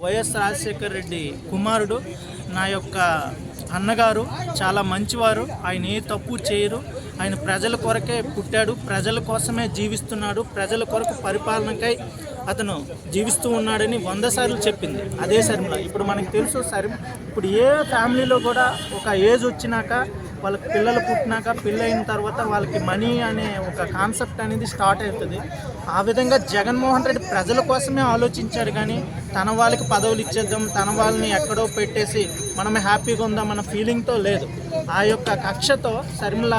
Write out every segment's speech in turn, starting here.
YS Rajasekhara Reddy కుమారుడు, నా యొక్క అన్నగారు. చాలా మంచివారు. ఆయన ఏ తప్పు చేయరు. ఆయన ప్రజల కొరకే పుట్టాడు, ప్రజల కోసమే జీవిస్తున్నాడు, ప్రజల కొరకు పరిపాలనకై అతను జీవిస్తూ ఉన్నాడని 100 సార్లు చెప్పింది అదే శర్మిల. ఇప్పుడు మనకు తెలుసు ఇప్పుడు ఏ ఫ్యామిలీలో కూడా ఒక ఏజ్ వచ్చినాక వాళ్ళకి పిల్లలు పుట్టినాక పెళ్ళైన తర్వాత వాళ్ళకి మనీ అనే ఒక కాన్సెప్ట్ అనేది స్టార్ట్ అవుతుంది. ఆ విధంగా జగన్మోహన్ రెడ్డి ప్రజల కోసమే ఆలోచించాడు, కానీ తన వాళ్ళకి పదవులు ఇచ్చేద్దాం, తన వాళ్ళని ఎక్కడో పెట్టేసి మనమే హ్యాపీగా ఉందాం అన్న ఫీలింగ్తో లేదు. ఆ యొక్క కక్షతో శర్మిల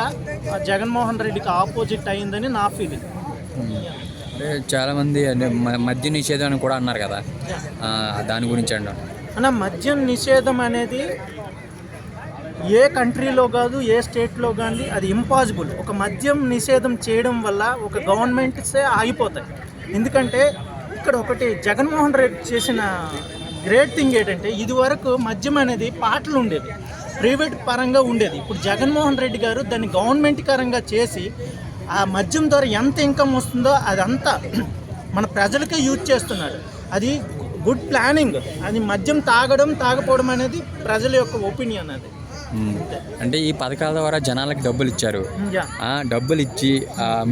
జగన్మోహన్ రెడ్డికి ఆపోజిట్ అయిందని నా ఫీలింగ్. చాలామంది మద్య నిషేధం అని కూడా అన్నారు కదా, దాని గురించి అన్న మద్యం నిషేధం అనేది ఏ కంట్రీలో కాదు, ఏ స్టేట్లో కానీ అది ఇంపాసిబుల్. ఒక మద్యం నిషేధం చేయడం వల్ల ఒక గవర్నమెంట్సే ఆగిపోతాయి. ఎందుకంటే ఇక్కడ ఒకటి జగన్మోహన్ రెడ్డి చేసిన గ్రేట్ థింగ్ ఏంటంటే, ఇదివరకు మద్యం అనేది పాటలు ఉండేది, ప్రైవేట్ పరంగా ఉండేది. ఇప్పుడు జగన్మోహన్ రెడ్డి గారు దాన్ని గవర్నమెంట్ పరంగా చేసి ఆ మద్యం ద్వారా ఎంత ఇన్కమ్ వస్తుందో అదంతా మన ప్రజలకే యూజ్ చేస్తున్నాడు. అది గుడ్ ప్లానింగ్. అది మద్యం తాగపోవడం అనేది ప్రజల యొక్క ఒపీనియన్. అది అంటే ఈ పథకాల ద్వారా జనాలకు డబ్బులు ఇచ్చారు, డబ్బులు ఇచ్చి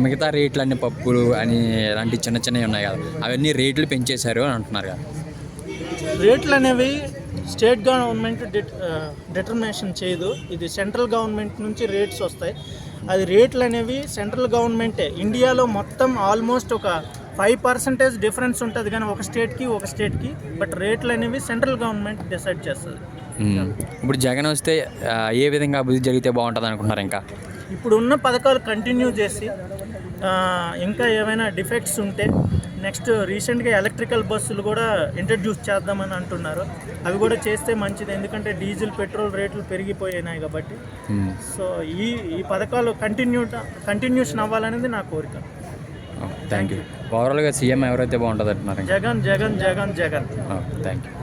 మిగతా రేట్లు అన్ని పప్పులు అని ఇలాంటి చిన్న చిన్నవి ఉన్నాయి కదా, అవన్నీ రేట్లు పెంచేశారు అని అంటున్నారు కదా. రేట్లు అనేవి స్టేట్ గవర్నమెంట్ డిటర్మినేషన్ చేయదు, ఇది సెంట్రల్ గవర్నమెంట్ నుంచి రేట్స్ వస్తాయి. అది రేట్లు అనేవి సెంట్రల్ గవర్నమెంటే. ఇండియాలో మొత్తం ఆల్మోస్ట్ ఒక 5% డిఫరెన్స్ ఉంటుంది కానీ ఒక స్టేట్కి, బట్ రేట్లు అనేవి సెంట్రల్ గవర్నమెంట్ డిసైడ్ చేస్తుంది. ఇప్పుడు జగన్ వస్తే ఏ విధంగా అభివృద్ధి జరిగితే బాగుంటుంది అనుకుంటున్నారు? ఇంకా ఇప్పుడు ఉన్న పథకాలు కంటిన్యూ చేసి ఇంకా ఏమైనా డిఫెక్ట్స్ ఉంటే నెక్స్ట్ రీసెంట్గా ఎలక్ట్రికల్ బస్సులు కూడా ఇంట్రడ్యూస్ చేద్దామని అంటున్నారు. అవి కూడా చేస్తే మంచిది, ఎందుకంటే డీజిల్ పెట్రోల్ రేట్లు పెరిగిపోయినాయి కాబట్టి. సో ఈ పథకాలు కంటిన్యూషన్ అవ్వాలనేది నా కోరిక. Thank you. ఓవరాల్గా సీఎం ఎవరైతే బాగుంటుంది అంటున్నారు? జగన్. Thank you.